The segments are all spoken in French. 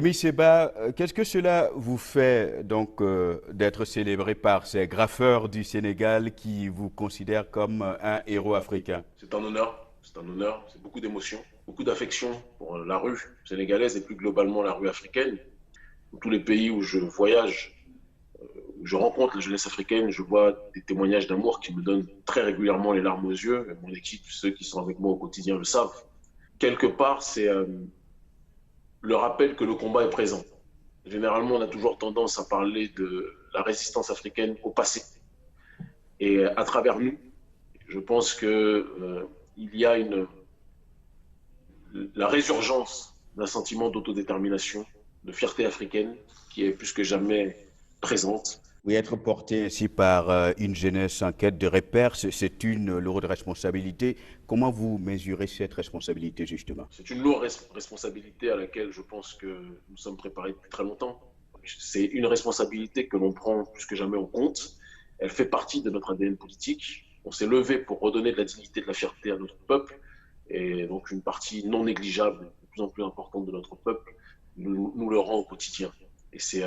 Emi Seba, qu'est-ce que cela vous fait donc d'être célébré par ces graffeurs du Sénégal qui vous considèrent comme un héros africain? C'est un honneur, c'est beaucoup d'émotions, beaucoup d'affection pour la rue sénégalaise et plus globalement la rue africaine. Dans tous les pays où je voyage, où je rencontre la jeunesse africaine, je vois des témoignages d'amour qui me donnent très régulièrement les larmes aux yeux. Et mon équipe, ceux qui sont avec moi au quotidien le savent. Quelque part, c'est le rappel que le combat est présent. Généralement, on a toujours tendance à parler de la résistance africaine au passé. Et à travers nous, je pense que il y a la résurgence d'un sentiment d'autodétermination, de fierté africaine qui est plus que jamais présente. Oui, être porté ainsi par une jeunesse en quête de repères, c'est une lourde responsabilité. Comment vous mesurez cette responsabilité justement? C'est une lourde responsabilité à laquelle je pense que nous sommes préparés depuis très longtemps. C'est une responsabilité que l'on prend plus que jamais en compte. Elle fait partie de notre ADN politique. On s'est levé pour redonner de la dignité, de la fierté à notre peuple. Et donc une partie non négligeable, de plus en plus importante de notre peuple, nous le rend au quotidien. Et c'est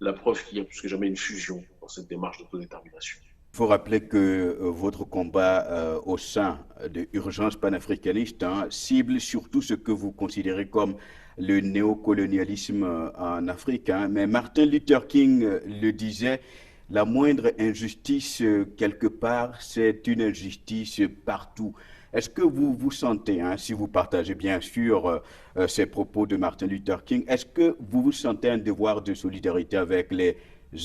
la preuve qu'il y a plus que jamais une fusion dans cette démarche d'autodétermination. Il faut rappeler que votre combat au sein de Urgence panafricaniste cible surtout ce que vous considérez comme le néocolonialisme en Afrique. Mais Martin Luther King le disait, la moindre injustice quelque part, c'est une injustice partout. Est-ce que vous vous sentez, si vous partagez bien sûr ces propos de Martin Luther King, est-ce que vous vous sentez un devoir de solidarité avec les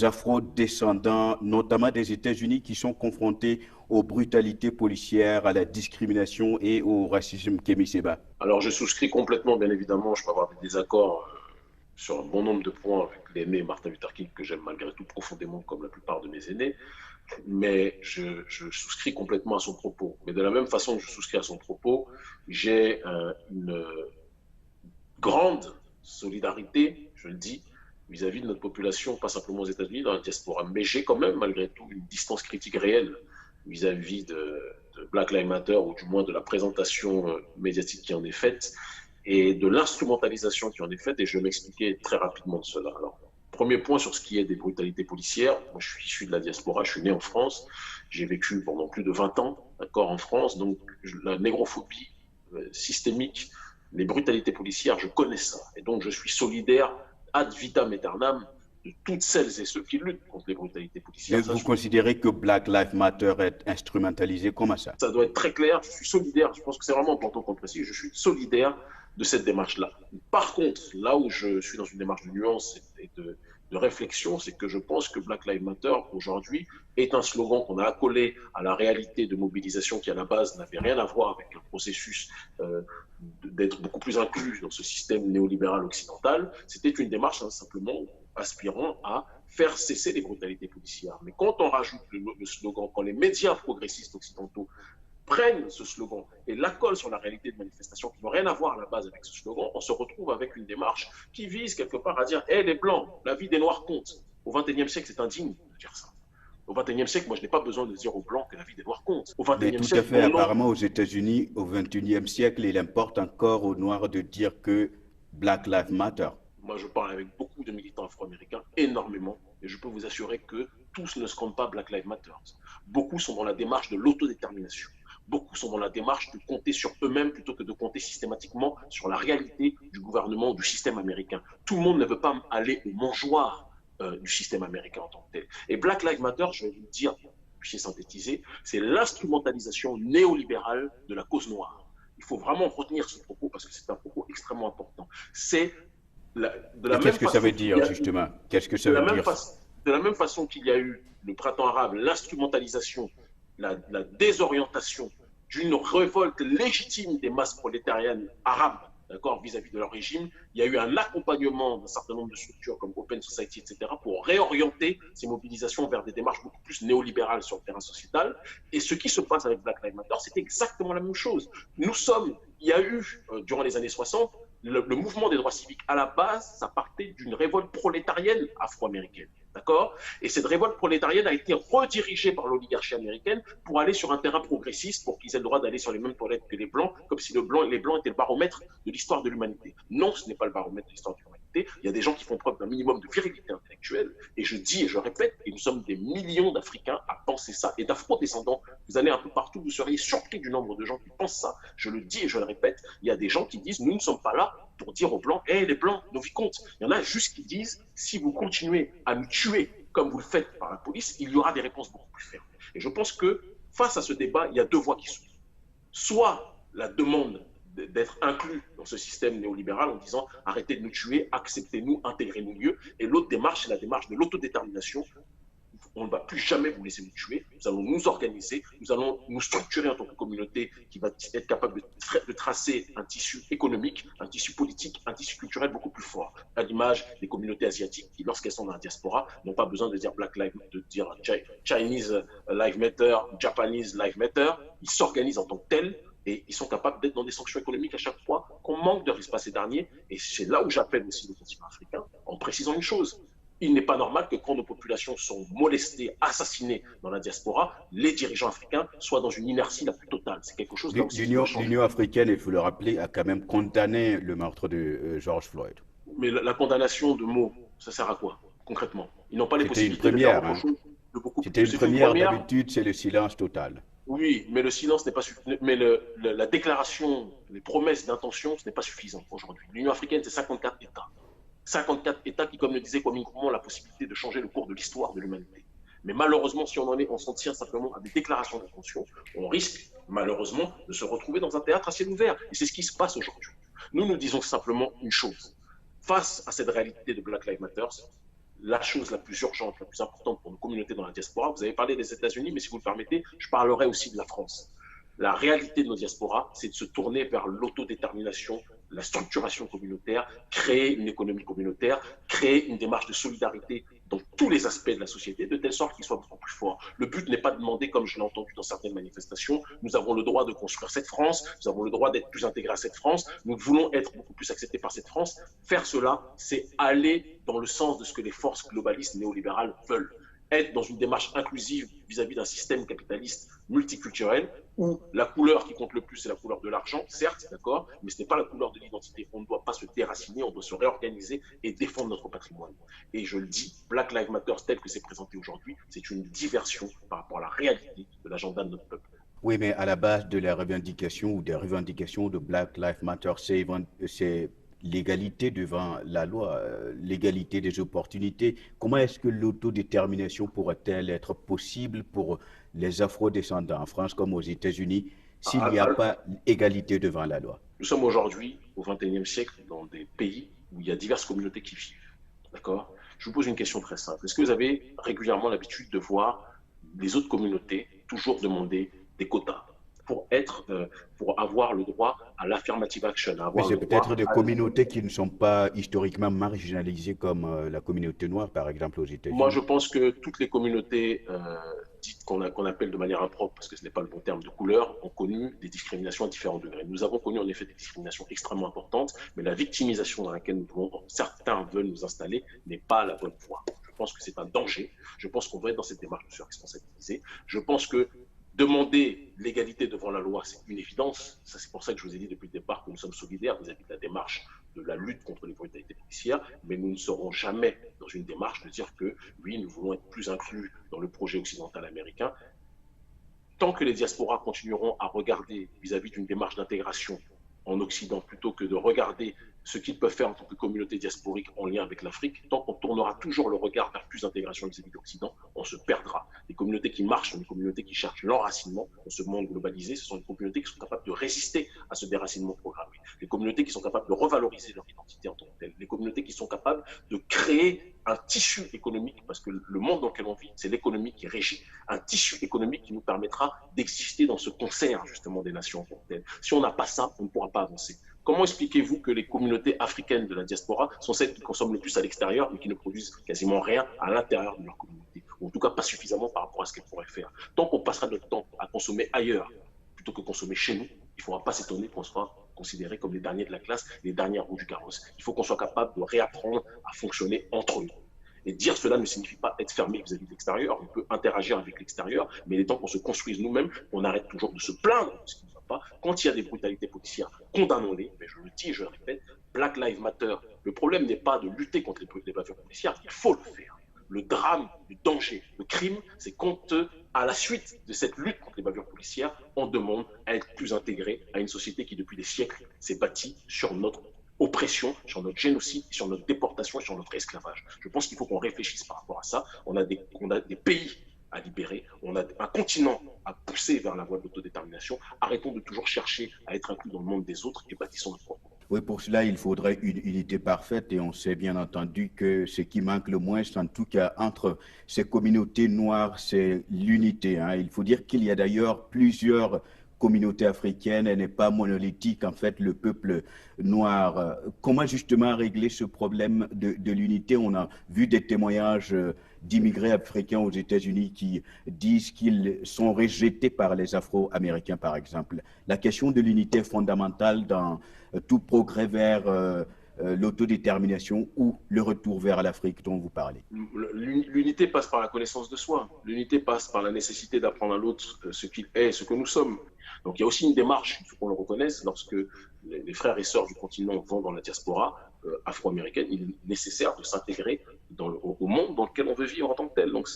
afro-descendants, notamment des États-Unis, qui sont confrontés aux brutalités policières, à la discrimination et au racisme Kémy Seba? Alors je souscris complètement, bien évidemment, je peux avoir des désaccords sur un bon nombre de points avec l'aîné Martin Luther King, que j'aime malgré tout profondément, comme la plupart de mes aînés, mais je souscris complètement à son propos. Mais de la même façon que je souscris à son propos, j'ai une grande solidarité, je le dis, vis-à-vis de notre population, pas simplement aux États-Unis, dans la diaspora. Mais j'ai quand même, malgré tout, une distance critique réelle vis-à-vis de Black Lives Matter, ou du moins de la présentation médiatique qui en est faite, et de l'instrumentalisation qui en est faite, et je vais m'expliquer très rapidement de cela. Alors, premier point sur ce qui est des brutalités policières. Moi, je suis issu de la diaspora, je suis né en France, j'ai vécu pendant plus de 20 ans, d'accord, en France, donc la négrophobie systémique, les brutalités policières, je connais ça. Et donc, je suis solidaire ad vitam aeternam de toutes celles et ceux qui luttent contre les brutalités Et policières. vous considérez que Black Lives Matter est instrumentalisé comme ça? Ça doit être très clair. Je suis solidaire. Je pense que c'est vraiment important qu'on précise. Je suis solidaire de cette démarche-là. Par contre, là où je suis dans une démarche de nuance et de réflexion, c'est que je pense que Black Lives Matter, aujourd'hui, est un slogan qu'on a accolé à la réalité de mobilisation qui, à la base, n'avait rien à voir avec un processus d'être beaucoup plus inclus dans ce système néolibéral occidental. C'était une démarche simplement aspirant à faire cesser les brutalités policières. Mais quand on rajoute le slogan, quand les médias progressistes occidentaux prennent ce slogan et l'accolent sur la réalité de manifestations qui n'ont rien à voir à la base avec ce slogan, on se retrouve avec une démarche qui vise quelque part à dire « Hé, les Blancs, la vie des Noirs compte ». Au XXIe siècle, c'est indigne de dire ça. Au XXIe siècle, moi, je n'ai pas besoin de dire aux Blancs que la vie des Noirs compte. Au Mais XXIe tout à siècle, fait, mon nom, apparemment aux États-Unis, au XXIe siècle, il importe encore aux Noirs de dire que Black Lives Matter. moi, je parle avec beaucoup de militants afro-américains, énormément, et je peux vous assurer que tous ne scandent pas Black Lives Matter. Beaucoup sont dans la démarche de l'autodétermination. Beaucoup sont dans la démarche de compter sur eux-mêmes plutôt que de compter systématiquement sur la réalité du gouvernement, du système américain. Tout le monde ne veut pas aller au mangeoire du système américain en tant que tel. Et Black Lives Matter, je vais vous le dire, puis synthétiser, c'est l'instrumentalisation néolibérale de la cause noire. Il faut vraiment retenir ce propos parce que c'est un propos extrêmement important. C'est de Et la qu'est-ce même que ça façon veut qu'il y dire a eu justement? Qu'est-ce que ça de la veut même, dire? fa de la même façon qu'il y a eu le printemps arabe, l'instrumentalisation, la désorientation d'une révolte légitime des masses prolétariennes arabes, d'accord, vis-à-vis de leur régime, il y a eu un accompagnement d'un certain nombre de structures comme Open Society, etc., pour réorienter ces mobilisations vers des démarches beaucoup plus néolibérales sur le terrain sociétal. Et ce qui se passe avec Black Lives Matter, c'est exactement la même chose. Il y a eu, durant les années 60, le mouvement des droits civiques, à la base, ça partait d'une révolte prolétarienne afro-américaine. D'accord. Et cette révolte prolétarienne a été redirigée par l'oligarchie américaine pour aller sur un terrain progressiste, pour qu'ils aient le droit d'aller sur les mêmes toilettes que les Blancs, comme si les Blancs étaient le baromètre de l'histoire de l'humanité. Non, ce n'est pas le baromètre de l'histoire de l'humanité. communauté. Il y a des gens qui font preuve d'un minimum de virilité intellectuelle. Et je dis et je répète, et nous sommes des millions d'Africains à penser ça, et d'Afro-descendants. Vous allez un peu partout, vous seriez surpris du nombre de gens qui pensent ça. Je le dis et je le répète, il y a des gens qui disent, nous ne sommes pas là pour dire aux Blancs, hé, les Blancs, nos vicomtes. Il y en a juste qui disent, si vous continuez à nous tuer comme vous le faites par la police, il y aura des réponses beaucoup plus fermes. Et je pense que face à ce débat, il y a deux voies qui s'ouvrent. Soit la demande d'être inclus dans ce système néolibéral en disant arrêtez de nous tuer, acceptez-nous, intégrez-nous mieux. Et l'autre démarche, c'est la démarche de l'autodétermination. On ne va plus jamais vous laisser nous tuer. Nous allons nous organiser, nous allons nous structurer en tant que communauté qui va être capable de tracer un tissu économique, un tissu politique, un tissu culturel beaucoup plus fort. À l'image des communautés asiatiques qui, lorsqu'elles sont dans la diaspora, n'ont pas besoin de dire Black Lives, de dire Chinese Lives Matter, Japanese Lives Matter. Ils s'organisent en tant que tels et ils sont capables d'être dans des sanctions économiques à chaque fois qu'on manque de respect à ces derniers. Et c'est là où j'appelle aussi le continent africain en précisant une chose. Il n'est pas normal que quand nos populations sont molestées, assassinées dans la diaspora, les dirigeants africains soient dans une inertie la plus totale. C'est quelque chose là aussi qui doit changer. L'Union africaine, il faut le rappeler, a quand même condamné le meurtre de George Floyd. Mais la condamnation de mots, ça sert à quoi, concrètement? Ils n'ont pas les C'était une possibilités de faire première. autre chose. C'était une première, d'habitude, c'est le silence total. Oui, mais le silence n'est pas suffisant. Mais la déclaration, les promesses d'intention, ce n'est pas suffisant aujourd'hui. L'Union africaine, c'est 54 États. 54 États qui, comme le disait Kwame Nkrumah, ont la possibilité de changer le cours de l'histoire de l'humanité. Mais malheureusement, si on s'en tient simplement à des déclarations d'intention, on risque malheureusement de se retrouver dans un théâtre à ciel ouvert. Et c'est ce qui se passe aujourd'hui. Nous disons simplement une chose. Face à cette réalité de Black Lives Matter, la chose la plus urgente, la plus importante pour nos communautés dans la diaspora, vous avez parlé des États-Unis, mais si vous le permettez, je parlerai aussi de la France. La réalité de nos diasporas, c'est de se tourner vers l'autodétermination, la structuration communautaire, créer une économie communautaire, créer une démarche de solidarité dans tous les aspects de la société, de telle sorte qu'il soit beaucoup plus fort. Le but n'est pas de demander, comme je l'ai entendu dans certaines manifestations, nous avons le droit de construire cette France, nous avons le droit d'être plus intégrés à cette France, nous voulons être beaucoup plus acceptés par cette France. Faire cela, c'est aller dans le sens de ce que les forces globalistes néolibérales veulent. Être dans une démarche inclusive vis-à-vis d'un système capitaliste multiculturel où la couleur qui compte le plus, c'est la couleur de l'argent, certes, d'accord, mais ce n'est pas la couleur de l'identité. On ne doit pas se déraciner, on doit se réorganiser et défendre notre patrimoine. Et je le dis, Black Lives Matter, tel que c'est présenté aujourd'hui, c'est une diversion par rapport à la réalité de l'agenda de notre peuple. Oui, mais à la base de la revendication ou des revendications de Black Lives Matter, c'est l'égalité devant la loi, l'égalité des opportunités. Comment est-ce que l'autodétermination pourrait-elle être possible pour les Afro-descendants en France comme aux États-Unis s'il n'y a pas égalité devant la loi? Nous sommes aujourd'hui au XXIe siècle dans des pays où il y a diverses communautés qui vivent. D'accord? Je vous pose une question très simple. Est-ce que vous avez régulièrement l'habitude de voir les autres communautés toujours demander des quotas pour avoir le droit à l'affirmative action? Mais c'est peut-être des communautés qui ne sont pas historiquement marginalisées comme la communauté noire, par exemple, aux États-Unis. Moi, je pense que toutes les communautés dites qu'on appelle de manière impropre, parce que ce n'est pas le bon terme, de couleur, ont connu des discriminations à différents degrés. Nous avons connu en effet des discriminations extrêmement importantes, mais la victimisation dans laquelle certains veulent nous installer n'est pas la bonne voie. Je pense que c'est un danger. Je pense qu'on doit être dans cette démarche de se responsabiliser. Je pense que demander l'égalité devant la loi, c'est une évidence. Ça, c'est pour ça que je vous ai dit depuis le départ que nous sommes solidaires vis-à-vis de la démarche de la lutte contre les brutalités policières, mais nous ne serons jamais dans une démarche de dire que, oui, nous voulons être plus inclus dans le projet occidental américain. Tant que les diasporas continueront à regarder vis-à-vis d'une démarche d'intégration en Occident, plutôt que de regarder ce qu'ils peuvent faire en tant que communauté diasporique en lien avec l'Afrique, tant qu'on tournera toujours le regard vers plus d'intégration vis-à-vis de l'Occident, on se perdra. Les communautés qui marchent sont des communautés qui cherchent l'enracinement dans ce monde globalisé. Ce sont des communautés qui sont capables de résister à ce déracinement programmé. Les communautés qui sont capables de revaloriser leur identité en tant que telle. Les communautés qui sont capables de créer un tissu économique, parce que le monde dans lequel on vit, c'est l'économie qui régit. Un tissu économique qui nous permettra d'exister dans ce concert, justement, des nations en tant que telles. Si on n'a pas ça, on ne pourra pas avancer. Comment expliquez-vous que les communautés africaines de la diaspora sont celles qui consomment le plus à l'extérieur, mais qui ne produisent quasiment rien à l'intérieur de leur communauté, ou en tout cas pas suffisamment par rapport à ce qu'elles pourraient faire? Tant qu'on passera notre temps à consommer ailleurs plutôt que consommer chez nous, il ne faudra pas s'étonner qu'on soit considérés comme les derniers de la classe, les dernières roues du carrosse. Il faut qu'on soit capable de réapprendre à fonctionner entre nous. Et dire cela ne signifie pas être fermé vis-à-vis de l'extérieur. On peut interagir avec l'extérieur, mais il est temps qu'on se construise nous-mêmes, qu'on arrête toujours de se plaindre de ce qui ne va pas. Quand il y a des brutalités policières, condamnons-les. Mais je le dis et je le répète, Black Lives Matter Le problème n'est pas de lutter contre les bavures policières, il faut le faire. Le drame, le danger, le crime, c'est quand, à la suite de cette lutte contre les bavures policières, on demande à être plus intégré à une société qui, depuis des siècles, s'est bâtie sur notre oppression, sur notre génocide, sur notre déportation et sur notre esclavage. Je pense qu'il faut qu'on réfléchisse par rapport à ça. On a des pays à libérer, on a un continent à pousser vers la voie de l'autodétermination. Arrêtons de toujours chercher à être inclus dans le monde des autres et bâtissons notre propre. Oui, pour cela, il faudrait une unité parfaite et on sait bien entendu que ce qui manque le moins, en tout cas entre ces communautés noires, c'est l'unité, hein. Il faut dire qu'il y a d'ailleurs plusieurs communautés africaines, elle n'est pas monolithique, en fait, le peuple noir. Comment justement régler ce problème de l'unité? On a vu des témoignages d'immigrés africains aux États-Unis qui disent qu'ils sont rejetés par les Afro-Américains, par exemple. La question de l'unité est fondamentale dans tout progrès vers l'autodétermination ou le retour vers l'Afrique dont vous parlez. L'unité passe par la connaissance de soi. L'unité passe par la nécessité d'apprendre à l'autre ce qu'il est, ce que nous sommes. Donc il y a aussi une démarche, il faut qu'on le reconnaisse, lorsque les frères et sœurs du continent vont dans la diaspora afro-américaine, il est nécessaire de s'intégrer au monde dans lequel on veut vivre en tant que tel. Donc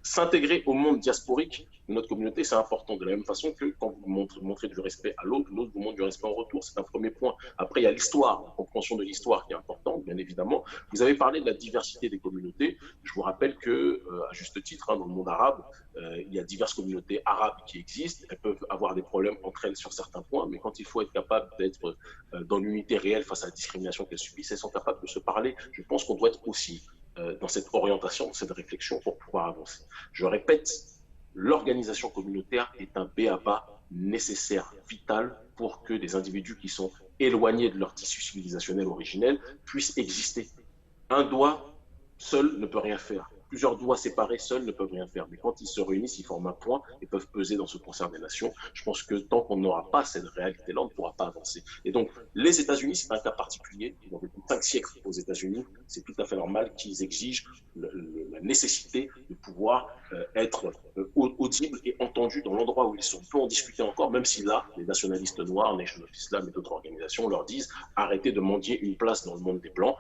s'intégrer au monde diasporique de notre communauté, c'est important. De la même façon que quand vous montrez du respect à l'autre, l'autre vous montre du respect en retour. C'est un premier point. Après, il y a l'histoire, la compréhension de l'histoire qui est importante, bien évidemment. Vous avez parlé de la diversité des communautés. Je vous rappelle que, à juste titre, dans le monde arabe, il y a diverses communautés arabes qui existent. Elles peuvent avoir des problèmes entre elles sur certains points, mais quand il faut être capable d'être dans l'unité réelle face à la discrimination qu'elles subissent, elles sont capables de se parler. Je pense qu'on doit être aussi dans cette orientation, dans cette réflexion pour pouvoir avancer. Je répète, l'organisation communautaire est un b.a.-ba nécessaire, vital pour que des individus qui sont éloignés de leur tissu civilisationnel originel puissent exister. Un doigt seul ne peut rien faire. Plusieurs doigts séparés seuls ne peuvent rien faire. Mais quand ils se réunissent, ils forment un point et peuvent peser dans ce concert des nations. Je pense que tant qu'on n'aura pas cette réalité-là, on ne pourra pas avancer. Et donc, les États-Unis, c'est un cas particulier. Ils ont vécu 5 siècles aux États-Unis. C'est tout à fait normal qu'ils exigent la nécessité de pouvoir être audibles et entendus dans l'endroit où ils sont. On peut en discuter encore, même si là, les nationalistes noirs, Nation of Islam et d'autres organisations leur disent arrêtez de mendier une place dans le monde des Blancs.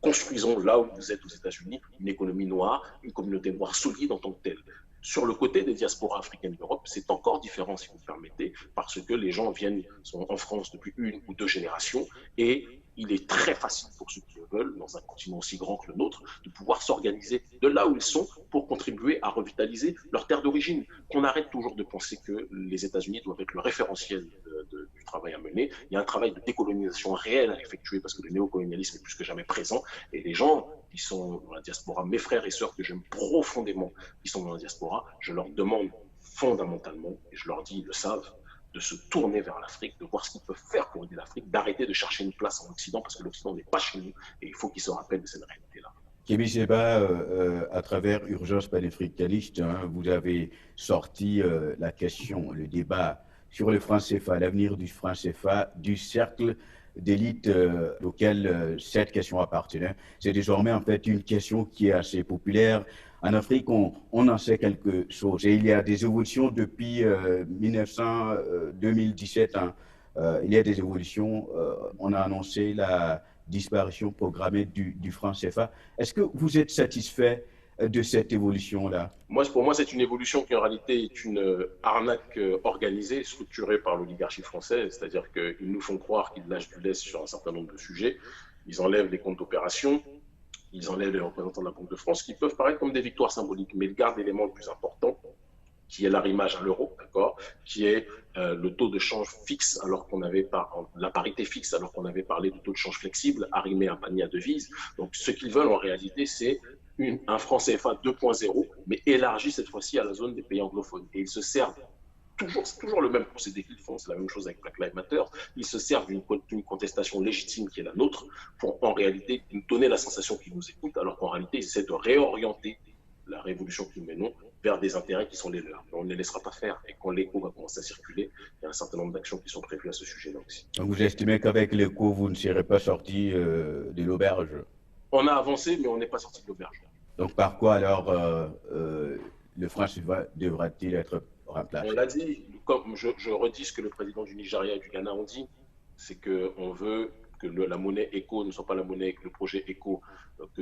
Construisons là où vous êtes aux États-Unis une économie noire, une communauté noire solide en tant que telle. Sur le côté des diasporas africaines d'Europe, c'est encore différent, si vous me permettez, parce que les gens sont en France depuis 1 ou 2 générations et il est très facile pour ceux qui le veulent, dans un continent aussi grand que le nôtre, de pouvoir s'organiser de là où ils sont pour contribuer à revitaliser leur terre d'origine. Qu'on arrête toujours de penser que les États-Unis doivent être le référentiel du travail à mener. Il y a un travail de décolonisation réel à effectuer parce que le néocolonialisme est plus que jamais présent. Et les gens qui sont dans la diaspora, mes frères et sœurs que j'aime profondément, qui sont dans la diaspora, je leur demande fondamentalement, et je leur dis, ils le savent, de se tourner vers l'Afrique, de voir ce qu'ils peuvent faire pour aider l'Afrique, d'arrêter de chercher une place en Occident parce que l'Occident n'est pas chez nous et il faut qu'ils se rappellent de cette réalité-là. Kémy Séba, à travers Urgence panafricaniste, hein, vous avez sorti la question, le débat sur le franc CFA, l'avenir du franc CFA, du cercle d'élite auquel cette question appartenait. C'est désormais en fait une question qui est assez populaire. En Afrique, on en sait quelque chose. Et il y a des évolutions depuis 2017. Hein. Il y a des évolutions. On a annoncé la disparition programmée du franc CFA. Est-ce que vous êtes satisfait de cette évolution-là? Pour moi, c'est une évolution qui en réalité est une arnaque organisée, structurée par l'oligarchie française, c'est-à-dire qu'ils nous font croire qu'ils lâchent du lest sur un certain nombre de sujets. Ils enlèvent les comptes d'opération, ils enlèvent les représentants de la Banque de France, qui peuvent paraître comme des victoires symboliques, mais ils gardent l'élément le plus important, qui est l'arrimage à l'euro, d'accord, qui est le taux de change fixe, alors qu'on avait la parité fixe, alors qu'on avait parlé de taux de change flexible, arrimé à un panier à devises. Donc, ce qu'ils veulent en réalité, c'est un franc CFA 2.0, mais élargi cette fois-ci à la zone des pays anglophones. Et ils se servent c'est toujours le même procédé qu'ils font, c'est la même chose avec Black Lives Matter. Ils se servent d'une contestation légitime qui est la nôtre pour en réalité nous donner la sensation qu'ils nous écoutent, alors qu'en réalité ils essaient de réorienter la révolution que nous menons vers des intérêts qui sont les leurs. Mais on ne les laissera pas faire. Et quand l'écho va commencer à circuler, il y a un certain nombre d'actions qui sont prévues à ce sujet-là aussi. Donc vous estimez qu'avec l'écho, vous ne serez pas sorti de l'auberge? On a avancé, mais on n'est pas sorti de l'auberge. Donc par quoi alors le franc CFA devra-t-il être remplacé? On l'a dit, comme je redis ce que le président du Nigeria et du Ghana ont dit, c'est qu'on veut la monnaie éco ne soit pas la monnaie, le projet éco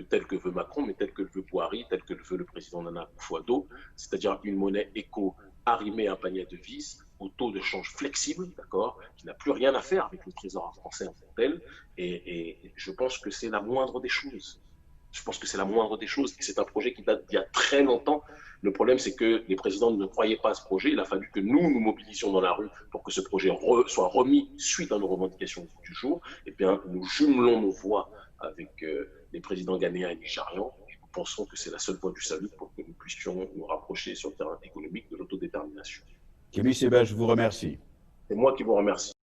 tel que veut Macron, mais tel que le veut Boari, tel que le veut le président Nana Akufo-Addo, c'est-à-dire une monnaie éco arrimée à un panier de devises au taux de change flexible, d'accord, qui n'a plus rien à faire avec le trésor français en tant que tel. Et je pense que c'est la moindre des choses. Je pense que c'est la moindre des choses. C'est un projet qui date d'il y a très longtemps. Le problème, c'est que les présidents ne croyaient pas à ce projet. Il a fallu que nous mobilisions dans la rue pour que ce projet soit remis suite à nos revendications du jour. Et bien, nous jumelons nos voix avec les présidents ghanéens et nigérians. Et nous pensons que c'est la seule voie du salut pour que nous puissions nous rapprocher sur le terrain économique de l'autodétermination. Kémy Séba, je vous remercie. C'est moi qui vous remercie.